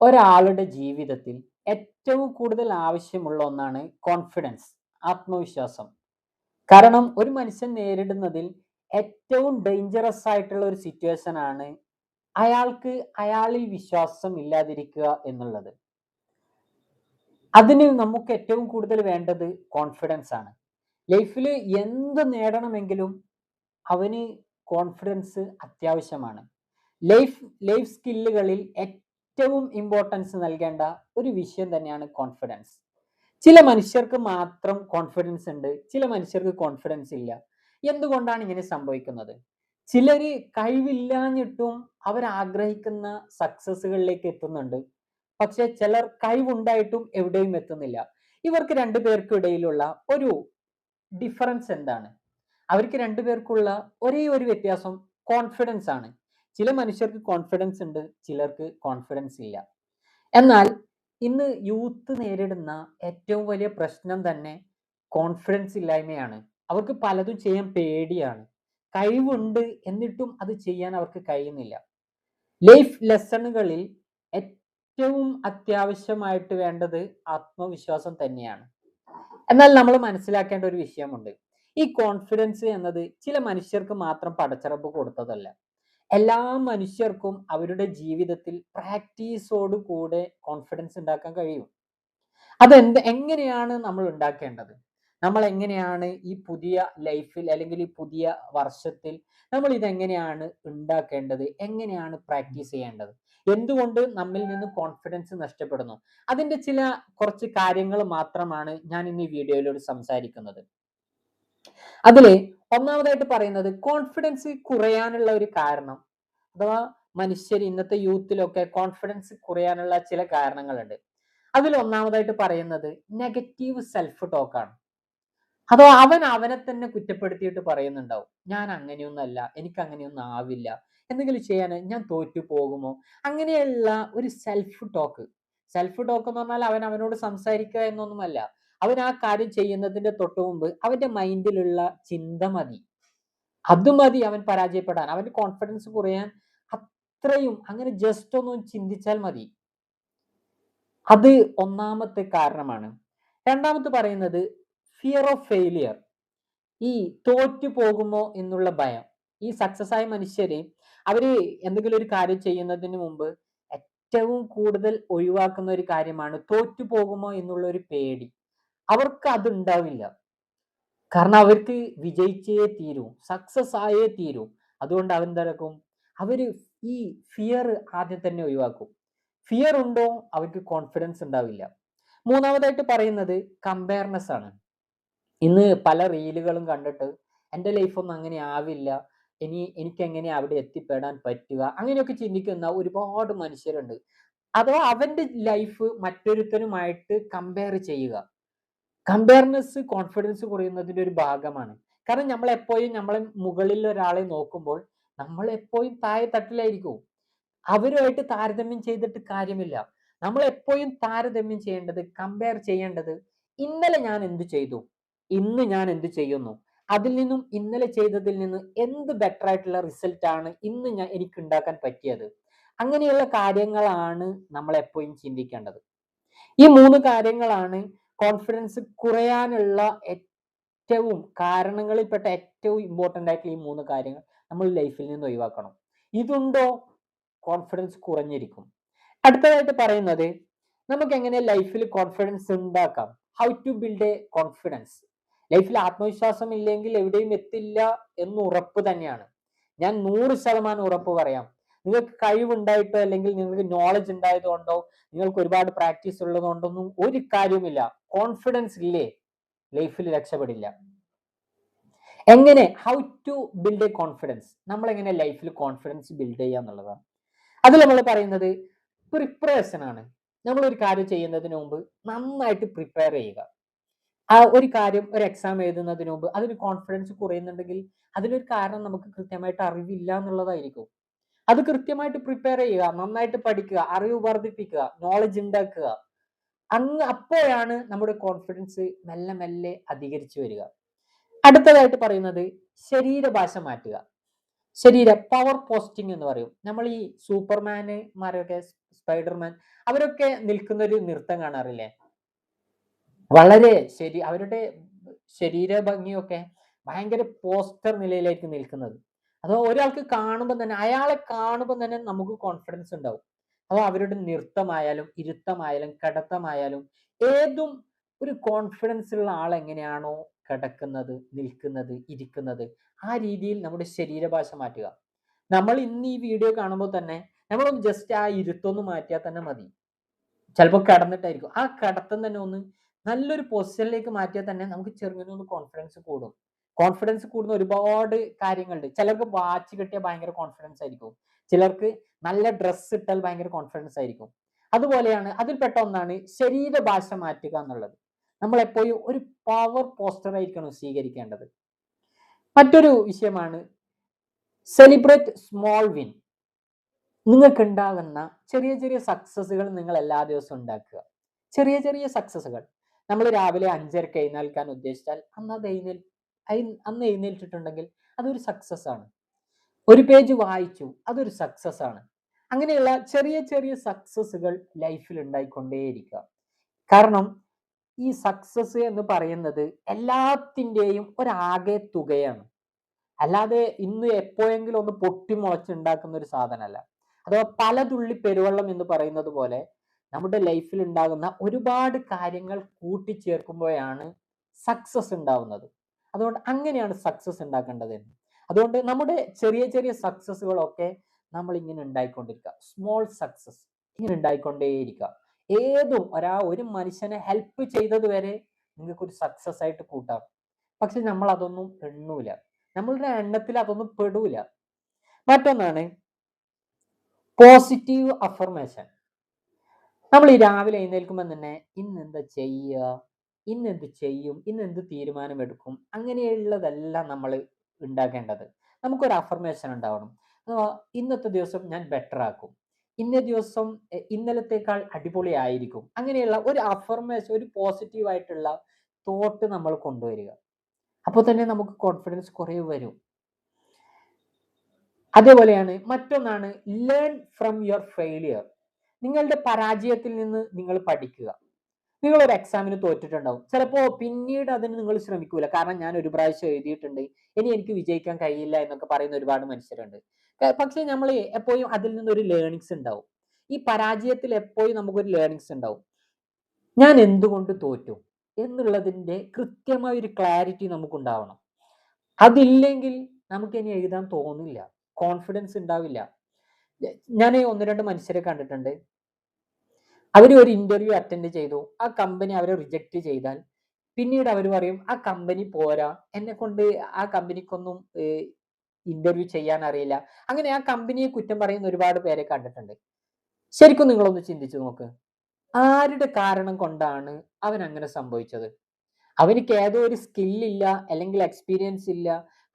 ഒരാളുടെ ജീവിതത്തിൽ ഏറ്റവും കൂടുതൽ ആവശ്യമുള്ള ഒന്നാണ് കോൺഫിഡൻസ്, ആത്മവിശ്വാസം. കാരണം ഒരു മനുഷ്യൻ നേരിടുന്നതിൽ ഏറ്റവും ഡേഞ്ചറസ് ആയിട്ടുള്ള ഒരു സിറ്റുവേഷൻ ആണ് അയാൾക്ക് അയാളിൽ വിശ്വാസം ഇല്ലാതിരിക്കുക എന്നുള്ളത്. അതിന് നമുക്ക് ഏറ്റവും കൂടുതൽ വേണ്ടത് കോൺഫിഡൻസ് ആണ്. ലൈഫിൽ എന്ത് നേടണമെങ്കിലും അവന് കോൺഫിഡൻസ് അത്യാവശ്യമാണ്. ലൈഫ് ലൈഫ് സ്കില്ലുകളിൽ ഏറ്റവും ഇമ്പോർട്ടൻസ് നൽകേണ്ട ഒരു വിഷയം തന്നെയാണ് കോൺഫിഡൻസ്. ചില മനുഷ്യർക്ക് മാത്രം കോൺഫിഡൻസ് ഉണ്ട്, ചില മനുഷ്യർക്ക് കോൺഫിഡൻസ് ഇല്ല. എന്തുകൊണ്ടാണ് ഇങ്ങനെ സംഭവിക്കുന്നത്? ചിലര് കഴിവില്ലാഞ്ഞിട്ടും അവർ ആഗ്രഹിക്കുന്ന സക്സസുകളിലേക്ക് എത്തുന്നുണ്ട്. പക്ഷെ ചിലർ കഴിവുണ്ടായിട്ടും എവിടെയും എത്തുന്നില്ല. ഇവർക്ക് രണ്ടു പേർക്കും ഇടയിലുള്ള ഒരു ഡിഫറൻസ് എന്താണ്? അവർക്ക് രണ്ടുപേർക്കുള്ള ഒരേ ഒരു വ്യത്യാസം കോൺഫിഡൻസ് ആണ്. ചില മനുഷ്യർക്ക് കോൺഫിഡൻസ് ഉണ്ട്, ചിലർക്ക് കോൺഫിഡൻസ് ഇല്ല. എന്നാൽ ഇന്ന് യൂത്ത് നേരിടുന്ന ഏറ്റവും വലിയ പ്രശ്നം തന്നെ കോൺഫിഡൻസ് ഇല്ലായ്മയാണ്. അവർക്ക് പലതും ചെയ്യാൻ പേടിയാണ്. കഴിവുണ്ട് എന്നിട്ടും അത് ചെയ്യാൻ അവർക്ക് കഴിയുന്നില്ല. ലൈഫ് ലെസണുകളിൽ ഏറ്റവും അത്യാവശ്യമായിട്ട് വേണ്ടത് ആത്മവിശ്വാസം തന്നെയാണ്. എന്നാൽ നമ്മൾ മനസ്സിലാക്കേണ്ട ഒരു വിഷയമുണ്ട്. ഈ കോൺഫിഡൻസ് എന്നത് ചില മനുഷ്യർക്ക് മാത്രം പടച്ചറപ്പ് കൊടുത്തതല്ല. എല്ലാ മനുഷ്യർക്കും അവരുടെ ജീവിതത്തിൽ പ്രാക്ടീസോട് കൂടെ കോൺഫിഡൻസ് ഉണ്ടാക്കാൻ കഴിയും. എങ്ങനെയാണ് നമ്മൾ ഉണ്ടാക്കേണ്ടത്? നമ്മൾ എങ്ങനെയാണ് ഈ പുതിയ ലൈഫിൽ അല്ലെങ്കിൽ ഈ പുതിയ വർഷത്തിൽ നമ്മൾ ഇതെങ്ങനെയാണ് ഉണ്ടാക്കേണ്ടത്? എങ്ങനെയാണ് പ്രാക്ടീസ് ചെയ്യേണ്ടത്? എന്തുകൊണ്ട് നമ്മിൽ നിന്ന് കോൺഫിഡൻസ് നഷ്ടപ്പെടുന്നു? അതിന്റെ കുറച്ച് കാര്യങ്ങൾ മാത്രമാണ് ഞാൻ ഇന്ന് ഈ വീഡിയോയിലൂടെ സംസാരിക്കുന്നത്. അതില് ഒന്നാമതായിട്ട് പറയുന്നത് കോൺഫിഡൻസ് കുറയാനുള്ള ഒരു കാരണം, അഥവാ മനുഷ്യർ ഇന്നത്തെ യൂത്തിലൊക്കെ കോൺഫിഡൻസ് കുറയാനുള്ള ചില കാരണങ്ങളുണ്ട്. അതിൽ ഒന്നാമതായിട്ട് പറയുന്നത് നെഗറ്റീവ് സെൽഫ് ടോക്കാണ്. അഥവാ അവൻ അവനെ തന്നെ കുറ്റപ്പെടുത്തിയിട്ട് പറയുന്നുണ്ടാവും, ഞാൻ അങ്ങനെയൊന്നല്ല, എനിക്ക് അങ്ങനെയൊന്നും ആവില്ല, എന്തെങ്കിലും ചെയ്യാൻ ഞാൻ തോറ്റു പോകുമോ, അങ്ങനെയുള്ള ഒരു സെൽഫ് ടോക്ക്. സെൽഫ് ടോക്ക് എന്ന് പറഞ്ഞാൽ അവൻ അവനോട് സംസാരിക്കുക എന്നൊന്നുമല്ല. അവൻ ആ കാര്യം ചെയ്യുന്നതിന്റെ തൊട്ടു മുമ്പ് അവന്റെ മൈൻഡിലുള്ള ചിന്ത മതി, അത് മതി അവൻ പരാജയപ്പെടാൻ, അവന്റെ കോൺഫിഡൻസ് കുറയാൻ. അത്രയും അങ്ങനെ ജസ്റ്റ് ഒന്ന് ചിന്തിച്ചാൽ മതി. അത് ഒന്നാമത്തെ കാരണമാണ്. രണ്ടാമത്തെ പറയുന്നത് ഫിയർ ഓഫ് ഫെയിലിയർ, ഈ തോറ്റു പോകുമോ എന്നുള്ള ഭയം. ഈ സക്സസ് ആയ മനുഷ്യര് അവര് എന്തെങ്കിലും ഒരു കാര്യം ചെയ്യുന്നതിന് മുമ്പ് ഏറ്റവും കൂടുതൽ ഒഴിവാക്കുന്ന ഒരു കാര്യമാണ് തോറ്റു പോകുമോ എന്നുള്ള ഒരു പേടി. അവർക്ക് അത് ഉണ്ടാവില്ല. കാരണം അവർക്ക് വിജയിച്ചേ തീരൂ, സക്സസ് ആയേ തീരൂ. അതുകൊണ്ട് അവൻ എന്താക്കും? അവര് ഈ ഫിയർ ആദ്യം തന്നെ ഒഴിവാക്കും. ഫിയർ ഉണ്ടോ അവർക്ക് കോൺഫിഡൻസ് ഉണ്ടാവില്ല. മൂന്നാമതായിട്ട് പറയുന്നത് കമ്പയർനെസ് ആണ്. ഇന്ന് പല റീലുകളും കണ്ടിട്ട് എൻ്റെ ലൈഫൊന്നും അങ്ങനെ ആവില്ല, എനിക്ക് എങ്ങനെ അവിടെ എത്തിപ്പെടാൻ പറ്റുക, അങ്ങനെയൊക്കെ ചിന്തിക്കുന്ന ഒരുപാട് മനുഷ്യരുണ്ട്. അഥവാ അവന്റെ ലൈഫ് മറ്റൊരുത്തനുമായിട്ട് കമ്പയർ ചെയ്യുക. കമ്പയർനെസ് കോൺഫിഡൻസ് കുറയുന്നതിന്റെ ഒരു ഭാഗമാണ്. കാരണം നമ്മൾ എപ്പോഴും നമ്മളെ മുകളിൽ ഒരാളെ നോക്കുമ്പോൾ നമ്മൾ എപ്പോഴും താഴെ തട്ടിലായിരിക്കും. അവരുമായിട്ട് താരതമ്യം ചെയ്തിട്ട് കാര്യമില്ല. നമ്മൾ എപ്പോഴും താരതമ്യം ചെയ്യേണ്ടത്, കമ്പയർ ചെയ്യേണ്ടത്, ഇന്നലെ ഞാൻ എന്ത് ചെയ്തു, ഇന്ന് ഞാൻ എന്ത് ചെയ്യുന്നു, അതിൽ നിന്നും ഇന്നലെ ചെയ്തതിൽ നിന്ന് എന്ത് ബെറ്റർ ആയിട്ടുള്ള റിസൾട്ട് ആണ് ഇന്ന് എനിക്ക് ഉണ്ടാക്കാൻ പറ്റിയത്. അങ്ങനെയുള്ള കാര്യങ്ങളാണ് നമ്മൾ എപ്പോഴും ചിന്തിക്കേണ്ടത്. ഈ മൂന്ന് കാര്യങ്ങളാണ് കോൺഫിഡൻസ് കുറയാനുള്ള ഏറ്റവും കാരണങ്ങളിൽപ്പെട്ട ഏറ്റവും ഇമ്പോർട്ടൻ്റ് ആയിട്ടുള്ള ഈ മൂന്ന് കാര്യങ്ങൾ നമ്മൾ ലൈഫിൽ നിന്ന് ഒഴിവാക്കണം. ഇതുണ്ടോ കോൺഫിഡൻസ് കുറഞ്ഞിരിക്കും. അടുത്തതായിട്ട് പറയുന്നത് നമുക്ക് എങ്ങനെ ലൈഫിൽ കോൺഫിഡൻസ് ഉണ്ടാക്കാം, how to build a confidence. ലൈഫിൽ ആത്മവിശ്വാസം ഇല്ലെങ്കിൽ എവിടെയും എത്തില്ല എന്ന് ഉറപ്പ് തന്നെയാണ്. ഞാൻ 100% ഉറപ്പ് പറയാം. നിങ്ങൾക്ക് കഴിവുണ്ടായിട്ടോ അല്ലെങ്കിൽ നിങ്ങൾക്ക് നോളജ് ഉണ്ടായതുകൊണ്ടോ നിങ്ങൾക്ക് ഒരുപാട് പ്രാക്ടീസ് ഉള്ളതുകൊണ്ടൊന്നും ഒരു കാര്യവുമില്ല. കോൺഫിഡൻസ് ഇല്ലേ, ലൈഫിൽ രക്ഷപ്പെടില്ല. എങ്ങനെ, how to build a confidence, നമ്മൾ എങ്ങനെ ലൈഫിൽ കോൺഫിഡൻസ് ബിൽഡ് ചെയ്യുക എന്നുള്ളതാണ്. അതിൽ നമ്മൾ പറയുന്നത് പ്രിപ്പറേഷൻ ആണ്. നമ്മൾ ഒരു കാര്യം ചെയ്യുന്നതിന് മുമ്പ് നന്നായിട്ട് പ്രിപ്പയർ ചെയ്യുക. ആ ഒരു കാര്യം, ഒരു എക്സാം എഴുതുന്നതിന് മുമ്പ് അതിന് കോൺഫിഡൻസ് കുറയുന്നുണ്ടെങ്കിൽ അതിനൊരു കാരണം നമുക്ക് കൃത്യമായിട്ട് അറിവില്ല എന്നുള്ളതായിരിക്കും. അത് കൃത്യമായിട്ട് പ്രിപ്പയർ ചെയ്യുക, നന്നായിട്ട് പഠിക്കുക, അറിവ് വർദ്ധിപ്പിക്കുക, നോളജ് ഉണ്ടാക്കുക. അപ്പോഴാണ് നമ്മുടെ കോൺഫിഡൻസ് മെല്ലെ മെല്ലെ അധികരിച്ചു വരിക. അടുത്തതായിട്ട് പറയുന്നത് ശരീരഭാഷ മാറ്റുക. പവർ പോസ്റ്റിംഗ് എന്ന് പറയും. നമ്മൾ ഈ സൂപ്പർമാന്മാരൊക്കെ സ്പൈഡർമാൻ, അവരൊക്കെ നിൽക്കുന്ന ഒരു നൃത്തം കാണാറില്ലേ? വളരെ അവരുടെ ശരീര ഭംഗിയൊക്കെ ഭയങ്കര പോസ്റ്റർ നിലയിലായിരിക്കും നിൽക്കുന്നത്. അതോ ഒരാൾക്ക് കാണുമ്പോൾ തന്നെ അയാളെ കാണുമ്പോൾ തന്നെ നമുക്ക് കോൺഫിഡൻസ് ഉണ്ടാവും. അതോ അവരുടെ നൃത്തമായാലും ഇരുത്തമായാലും കിടത്തമായാലും ഏതും ഒരു കോൺഫിഡൻസ് ഉള്ള ആൾ എങ്ങനെയാണോ കിടക്കുന്നത്, നിൽക്കുന്നത്, ഇരിക്കുന്നത്, ആ രീതിയിൽ നമ്മുടെ ശരീരഭാഷ മാറ്റുക. നമ്മൾ ഇന്ന് ഈ വീഡിയോ കാണുമ്പോൾ തന്നെ നമ്മളൊന്ന് ജസ്റ്റ് ആ ഇരുത്തൊന്ന് മാറ്റിയാൽ തന്നെ മതി. ചിലപ്പോൾ കിടന്നിട്ടായിരിക്കും. ആ കിടത്തം തന്നെ ഒന്ന് നല്ലൊരു പൊസിഷനിലേക്ക് മാറ്റിയാൽ തന്നെ നമുക്ക് ചെറുങ്ങനെ ഒന്ന് കോൺഫിഡൻസ് കൂടും. കോൺഫിഡൻസ് കൂടുന്ന ഒരുപാട് കാര്യങ്ങളുണ്ട്. ചിലർക്ക് വാച്ച് കിട്ടിയാൽ ഭയങ്കര കോൺഫിഡൻസ് ആയിരിക്കും. ചിലർക്ക് നല്ല ഡ്രസ്സ് ഇട്ടാൽ ഭയങ്കര കോൺഫിഡൻസ് ആയിരിക്കും. അതുപോലെയാണ് അതിൽപ്പെട്ട ഒന്നാണ് ശരീരഭാഷ മാറ്റുക എന്നുള്ളത്. നമ്മൾ എപ്പോഴും ഒരു പവർ പോസ്റ്റർ ആയിരിക്കണം സ്വീകരിക്കേണ്ടത്. മറ്റൊരു വിഷയമാണ് സെലിബ്രേറ്റ് സ്മോൾ വിൻ. നിങ്ങൾക്ക് ഉണ്ടാകുന്ന ചെറിയ ചെറിയ സക്സസുകൾ നിങ്ങൾ എല്ലാ ദിവസവും ഉണ്ടാക്കുക. ചെറിയ ചെറിയ സക്സസുകൾ. നമ്മൾ രാവിലെ 5:30 എഴുന്നേൽക്കാൻ ഉദ്ദേശിച്ചാൽ അന്ന് എഴുന്നേൽച്ചിട്ടുണ്ടെങ്കിൽ അതൊരു സക്സസ് ആണ്. ഒരു പേജ് വായിച്ചു, അതൊരു സക്സസ് ആണ്. അങ്ങനെയുള്ള ചെറിയ ചെറിയ സക്സസുകൾ ലൈഫിൽ ഉണ്ടായിക്കൊണ്ടേയിരിക്കുക. കാരണം ഈ സക്സസ് എന്ന് പറയുന്നത് എല്ലാത്തിൻ്റെയും ഒരാകെ തുകയാണ്. അല്ലാതെ ഇന്ന് എപ്പോഴെങ്കിലും ഒന്ന് പൊട്ടി മുളച്ചുണ്ടാക്കുന്ന ഒരു സാധനമല്ല. അഥവാ പല തുള്ളി പെരുവെള്ളം എന്ന് പറയുന്നത് പോലെ നമ്മുടെ ലൈഫിൽ ഉണ്ടാകുന്ന ഒരുപാട് കാര്യങ്ങൾ കൂട്ടിച്ചേർക്കുമ്പോഴാണ് സക്സസ് ഉണ്ടാവുന്നത്. അതുകൊണ്ട് അങ്ങനെയാണ് സക്സസ് ഉണ്ടാക്കേണ്ടത്. അതുകൊണ്ട് നമ്മുടെ ചെറിയ ചെറിയ സക്സസുകളൊക്കെ നമ്മൾ ഇങ്ങനെ ഉണ്ടായിക്കൊണ്ടിരിക്കുക. സ്മോൾ സക്സസ് ഇങ്ങനെ ഉണ്ടായിക്കൊണ്ടേയിരിക്കുക. ഏതും ഒരു മനുഷ്യനെ ഹെൽപ്പ് ചെയ്തത് വരെ നിങ്ങൾക്ക് ഒരു സക്സസ് ആയിട്ട് കൂട്ടാം. പക്ഷെ നമ്മൾ അതൊന്നും എണ്ണൂല. നമ്മളുടെ എണ്ണത്തിൽ അതൊന്നും പെടൂല. മറ്റൊന്നാണ് പോസിറ്റീവ് അഫർമേഷൻ. നമ്മൾ ഈ രാവിലെ എഴുന്നേൽക്കുമ്പോൾ തന്നെ ഇന്ന് എന്താ ചെയ്യുക, ഇന്ന് എന്ത് ചെയ്യും, ഇന്ന് എന്ത് തീരുമാനമെടുക്കും, അങ്ങനെയുള്ളതെല്ലാം നമ്മൾ ഉണ്ടാക്കേണ്ടത്. നമുക്കൊരു അഫർമേഷൻ ഉണ്ടാവണം. ഇന്നത്തെ ദിവസം ഞാൻ ബെറ്റർ ആക്കും, ഇന്ന ദിവസം ഇന്നലത്തേക്കാൾ അടിപൊളിയായിരിക്കും. അങ്ങനെയുള്ള ഒരു അഫർമേഷൻ, ഒരു പോസിറ്റീവ് ആയിട്ടുള്ള തോട്ട് നമ്മൾ കൊണ്ടുവരിക. അപ്പോൾ തന്നെ നമുക്ക് കോൺഫിഡൻസ് കുറേ വരും. അതേപോലെയാണ് മറ്റൊന്നാണ് ലേൺ ഫ്രം യുവർ ഫെയിലിയർ. നിങ്ങളുടെ പരാജയത്തിൽ നിന്ന് നിങ്ങൾ പഠിക്കുക. നിങ്ങൾ ഒരു എക്സാമിന് തോറ്റിട്ടുണ്ടാവും. ചിലപ്പോൾ പിന്നീട് അതിന് നിങ്ങൾ ശ്രമിക്കൂല. കാരണം ഞാൻ ഒരു പ്രാവശ്യം എഴുതിയിട്ടുണ്ട്, ഇനി എനിക്ക് വിജയിക്കാൻ കഴിയില്ല എന്നൊക്കെ പറയുന്ന ഒരുപാട് മനുഷ്യരുണ്ട്. പക്ഷെ നമ്മൾ എപ്പോഴും അതിൽ നിന്നൊരു ലേണിങ്സ് ഉണ്ടാവും. ഈ പരാജയത്തിൽ എപ്പോഴും നമുക്കൊരു ലേണിങ്സ് ഉണ്ടാവും. ഞാൻ എന്തുകൊണ്ട് തോറ്റു എന്നുള്ളതിൻ്റെ കൃത്യമായ ഒരു ക്ലാരിറ്റി നമുക്കുണ്ടാവണം. അതില്ലെങ്കിൽ നമുക്ക് ഇനി എഴുതാൻ തോന്നില്ല, കോൺഫിഡൻസ് ഉണ്ടാവില്ല. ഞാൻ 1-2 മനുഷ്യരെ കണ്ടിട്ടുണ്ട്. അവർ ഒരു ഇന്റർവ്യൂ അറ്റൻഡ് ചെയ്തു, ആ കമ്പനി അവരെ റിജക്റ്റ് ചെയ്താൽ പിന്നീട് അവർ പറയും ആ കമ്പനി പോരാ, എന്നെ കൊണ്ട് ആ കമ്പനിക്കൊന്നും ഇന്റർവ്യൂ ചെയ്യാൻ അറിയില്ല. അങ്ങനെ ആ കമ്പനിയെ കുറ്റം പറയുന്ന ഒരുപാട് പേരെ കണ്ടിട്ടുണ്ട്. ശരിക്കും നിങ്ങളൊന്ന് ചിന്തിച്ചു നോക്ക്, ആരുടെ കാരണം കൊണ്ടാണ് അവൻ അങ്ങനെ സംഭവിച്ചത്? അവനിക്ക് ഏതോ ഒരു സ്കില്ലില്ല, അല്ലെങ്കിൽ എക്സ്പീരിയൻസ് ഇല്ല,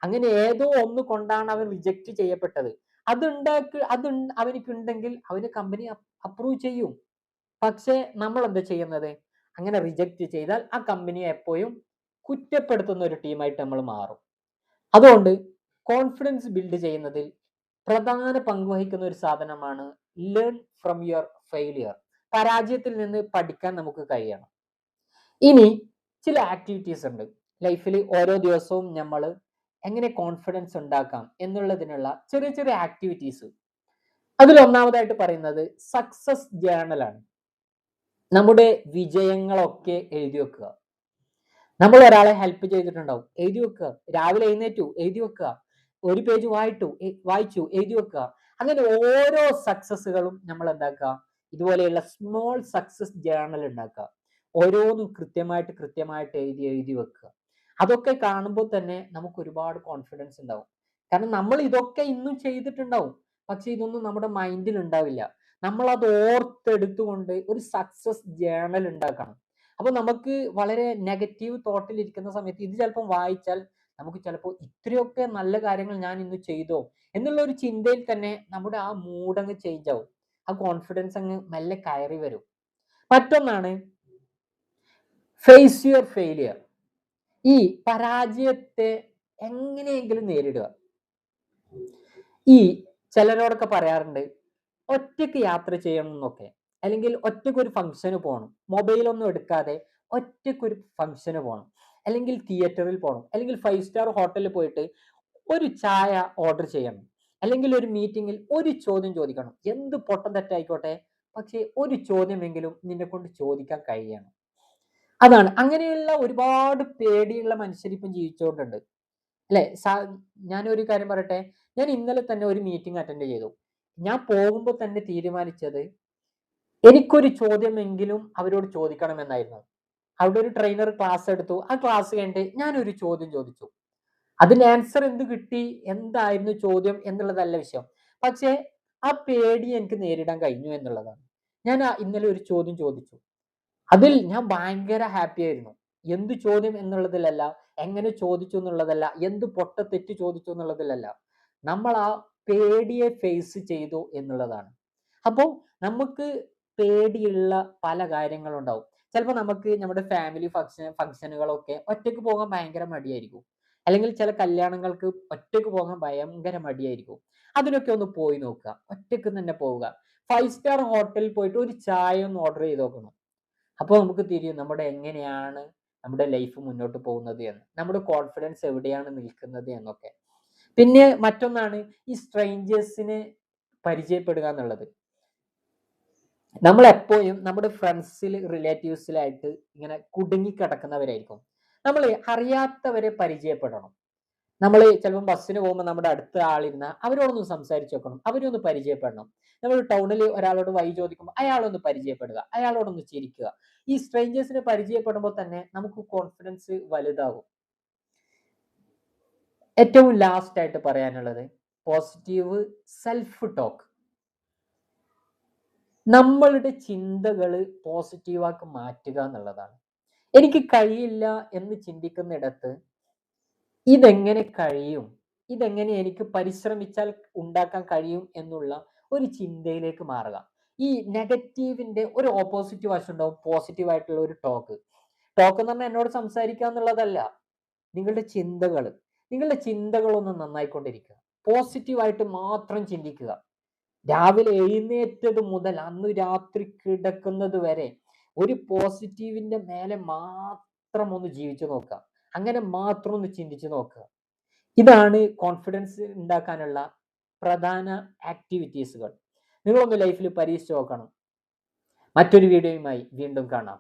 അങ്ങനെ ഏതോ ഒന്ന് കൊണ്ടാണ് അവൻ റിജക്റ്റ് ചെയ്യപ്പെട്ടത്. അത് അവനിക്കുണ്ടെങ്കിൽ അവന് കമ്പനി അപ്രൂവ് ചെയ്യും. പക്ഷെ നമ്മൾ എന്താ ചെയ്യുന്നത്? അങ്ങനെ റിജക്റ്റ് ചെയ്താൽ ആ കമ്പനിയെ എപ്പോഴും കുറ്റപ്പെടുത്തുന്ന ഒരു ടീമായിട്ട് നമ്മൾ മാറും. അതുകൊണ്ട് കോൺഫിഡൻസ് ബിൽഡ് ചെയ്യുന്നതിൽ പ്രധാന പങ്ക് വഹിക്കുന്ന ഒരു സാധനമാണ് ലേൺ ഫ്രം യുവർ ഫെയിലിയർ. പരാജയത്തിൽ നിന്ന് പഠിക്കാൻ നമുക്ക് കഴിയണം. ഇനി ചില ആക്ടിവിറ്റീസ് ഉണ്ട് ലൈഫിൽ. ഓരോ ദിവസവും നമ്മൾ എങ്ങനെ കോൺഫിഡൻസ് ഉണ്ടാക്കാം എന്നുള്ളതിനുള്ള ചെറിയ ചെറിയ ആക്ടിവിറ്റീസ്. അതിൽ ഒന്നാമതായിട്ട് പറയുന്നത് സക്സസ് ജേർണലാണ്. നമ്മുടെ വിജയങ്ങളൊക്കെ എഴുതി വെക്കുക. നമ്മൾ ഒരാളെ ഹെൽപ്പ് ചെയ്തിട്ടുണ്ടാവും, എഴുതി വെക്കുക. രാവിലെ എഴുന്നേറ്റു, എഴുതി വെക്കുക. ഒരു പേജ് വായിച്ചു, എഴുതി വെക്കുക. അങ്ങനെ ഓരോ സക്സസുകളും നമ്മൾ എന്താക്കുക, ഇതുപോലെയുള്ള സ്മോൾ സക്സസ് ജേർണൽ ഉണ്ടാക്കുക. ഓരോന്നും കൃത്യമായിട്ട് എഴുതി വെക്കുക. അതൊക്കെ കാണുമ്പോൾ തന്നെ നമുക്ക് ഒരുപാട് കോൺഫിഡൻസ് ഉണ്ടാവും. കാരണം നമ്മൾ ഇതൊക്കെ ഇന്നും ചെയ്തിട്ടുണ്ടാവും, പക്ഷെ ഇതൊന്നും നമ്മുടെ മൈൻഡിൽ ഉണ്ടാവില്ല. നമ്മൾ അത് ഓർത്തെടുത്തുകൊണ്ട് ഒരു സക്സസ് ജേർണൽ ഉണ്ടാക്കണം. അപ്പൊ നമുക്ക് വളരെ നെഗറ്റീവ് തോട്ടിൽ ഇരിക്കുന്ന സമയത്ത് ഇത് ചിലപ്പോൾ വായിച്ചാൽ നമുക്ക് ചിലപ്പോൾ ഇത്രയൊക്കെ നല്ല കാര്യങ്ങൾ ഞാൻ ഇന്ന് ചെയ്തോ എന്നുള്ള ഒരു ചിന്തയിൽ തന്നെ നമ്മുടെ ആ മൂഡ് അങ്ങ് ചേഞ്ച് ആവും. ആ കോൺഫിഡൻസ് അങ്ങ് മെല്ലെ കയറി വരും. മറ്റൊന്നാണ് ഫേസ് യുവർ ഫെയിലിയർ. ഈ പരാജയത്തെ എങ്ങനെയെങ്കിലും നേരിടുക. ഈ ചിലരോടൊക്കെ പറയാറുണ്ട്, ഒറ്റയ്ക്ക് യാത്ര ചെയ്യണം എന്നൊക്കെ, അല്ലെങ്കിൽ ഒറ്റയ്ക്ക് ഒരു ഫംഗ്ഷന് പോകണം, മൊബൈലൊന്നും എടുക്കാതെ ഒറ്റയ്ക്കൊരു ഫംഗ്ഷന് പോകണം, അല്ലെങ്കിൽ തിയേറ്ററിൽ പോകണം, അല്ലെങ്കിൽ 5 സ്റ്റാർ ഹോട്ടലിൽ പോയിട്ട് ഒരു ചായ ഓർഡർ ചെയ്യണം, അല്ലെങ്കിൽ ഒരു മീറ്റിങ്ങിൽ ഒരു ചോദ്യം ചോദിക്കണം. എന്ത് പൊട്ടം തെറ്റായിക്കോട്ടെ, പക്ഷേ ഒരു ചോദ്യമെങ്കിലും നിന്നെ കൊണ്ട് ചോദിക്കാൻ കഴിയണം. അതാണ്. അങ്ങനെയുള്ള ഒരുപാട് പേടിയുള്ള മനുഷ്യരിപ്പം ജീവിച്ചുകൊണ്ടുണ്ട്. അല്ലെ? ഞാനൊരു കാര്യം പറയട്ടെ. ഞാൻ ഇന്നലെ തന്നെ ഒരു മീറ്റിംഗ് അറ്റൻഡ് ചെയ്തു. ഞാൻ പോകുമ്പോ തന്നെ തീരുമാനിച്ചത് എനിക്കൊരു ചോദ്യമെങ്കിലും അവരോട് ചോദിക്കണമെന്നായിരുന്നു. അവിടെ ഒരു ട്രെയിനർ ക്ലാസ് എടുത്തു. ആ ക്ലാസ് കഴിഞ്ഞിട്ട് ഞാനൊരു ചോദ്യം ചോദിച്ചു. അതിന് ആൻസർ എന്ത് കിട്ടി, എന്തായിരുന്നു ചോദ്യം എന്നുള്ളതല്ല വിഷയം. പക്ഷേ ആ പേടി എനിക്ക് നേരിടാൻ കഴിഞ്ഞു എന്നുള്ളതാണ്. ഞാൻ ഇന്നലെ ഒരു ചോദ്യം ചോദിച്ചു. അതിൽ ഞാൻ ഭയങ്കര ഹാപ്പി ആയിരുന്നു. എന്ത് ചോദ്യം എന്നുള്ളതിലല്ല, എങ്ങനെ ചോദിച്ചു എന്നുള്ളതല്ല, എന്ത് പൊട്ട തെറ്റ് ചോദിച്ചു എന്നുള്ളതിലല്ല. നമ്മൾ ആ പേടിയെ ഫേസ് ചെയ്തു എന്നുള്ളതാണ്. അപ്പോൾ നമുക്ക് പേടിയുള്ള പല കാര്യങ്ങളുണ്ടാവും. ചിലപ്പോൾ നമുക്ക് നമ്മുടെ ഫാമിലി ഫംഗ്ഷനുകളൊക്കെ ഒറ്റയ്ക്ക് പോകാൻ ഭയങ്കര മടിയായിരിക്കും. അല്ലെങ്കിൽ ചില കല്യാണങ്ങൾക്ക് ഒറ്റയ്ക്ക് പോകാൻ ഭയങ്കര മടിയായിരിക്കും. അതിനൊക്കെ ഒന്ന് പോയി നോക്കുക. ഒറ്റയ്ക്ക് തന്നെ പോവുക. 5 സ്റ്റാർ ഹോട്ടലിൽ പോയിട്ട് ഒരു ചായ ഒന്ന് ഓർഡർ ചെയ്ത് നോക്കണം. അപ്പോൾ നമുക്ക് തിരിയും എങ്ങനെയാണ് നമ്മുടെ ലൈഫ് മുന്നോട്ട് പോകുന്നത് എന്ന്, നമ്മുടെ കോൺഫിഡൻസ് എവിടെയാണ് നിൽക്കുന്നത് എന്നൊക്കെ. പിന്നെ മറ്റൊന്നാണ് ഈ സ്ട്രേഞ്ചേഴ്സിനെ പരിചയപ്പെടുക എന്നുള്ളത്. നമ്മൾ എപ്പോഴും നമ്മുടെ ഫ്രണ്ട്സിൽ റിലേറ്റീവ്സിലായിട്ട് ഇങ്ങനെ കുടുങ്ങി കിടക്കുന്നവരായിരിക്കും. നമ്മൾ അറിയാത്തവരെ പരിചയപ്പെടണം. നമ്മൾ ചിലപ്പോൾ ബസ്സിന് പോകുമ്പോൾ നമ്മുടെ അടുത്ത ആളിരുന്ന അവരോടൊന്ന് സംസാരിച്ച് നോക്കണം, അവരെ ഒന്ന് പരിചയപ്പെടണം. നമ്മൾ ടൗണിൽ ഒരാളോട് വഴി ചോദിക്കുമ്പോൾ അയാളൊന്ന് പരിചയപ്പെടുക, അയാളോടൊന്ന് ചിരിക്കുക. ഈ സ്ട്രേഞ്ചേഴ്സിനെ പരിചയപ്പെടുമ്പോൾ തന്നെ നമുക്ക് കോൺഫിഡൻസ് വലുതാകും. ഏറ്റവും ലാസ്റ്റ് ആയിട്ട് പറയാനുള്ളത് പോസിറ്റീവ് സെൽഫ് ടോക്ക്. നമ്മളുടെ ചിന്തകൾ പോസിറ്റീവാക്കി മാറ്റുക എന്നുള്ളതാണ്. എനിക്ക് കഴിയില്ല എന്ന് ചിന്തിക്കുന്നിടത്ത് ഇതെങ്ങനെ കഴിയും, ഇതെങ്ങനെ എനിക്ക് പരിശ്രമിച്ചാൽ ഉണ്ടാക്കാൻ കഴിയും എന്നുള്ള ഒരു ചിന്തയിലേക്ക് മാറുക. ഈ നെഗറ്റീവിന്റെ ഒരു ഓപ്പോസിറ്റ് വശം ഉണ്ടാവും, പോസിറ്റീവ് ആയിട്ടുള്ള ഒരു ടോക്ക്. ടോക്ക് എന്ന് പറഞ്ഞാൽ എന്നോട് സംസാരിക്കുക എന്നുള്ളതല്ല, നിങ്ങളുടെ ചിന്തകളൊന്ന് നന്നായിക്കൊണ്ടിരിക്കുക, പോസിറ്റീവായിട്ട് മാത്രം ചിന്തിക്കുക. രാവിലെ എഴുന്നേറ്റത് മുതൽ അന്ന് രാത്രി കിടക്കുന്നത് വരെ ഒരു പോസിറ്റീവിന്റെ മേലെ മാത്രം ഒന്ന് ജീവിച്ചു നോക്കുക. അങ്ങനെ മാത്രം ഒന്ന് ചിന്തിച്ചു നോക്കുക. ഇതാണ് കോൺഫിഡൻസ് ഉണ്ടാക്കാനുള്ള പ്രധാന ആക്ടിവിറ്റീസുകൾ. നിങ്ങളൊന്ന് ലൈഫിൽ പരീക്ഷിച്ച് നോക്കണം. മറ്റൊരു വീഡിയോയുമായി വീണ്ടും കാണാം.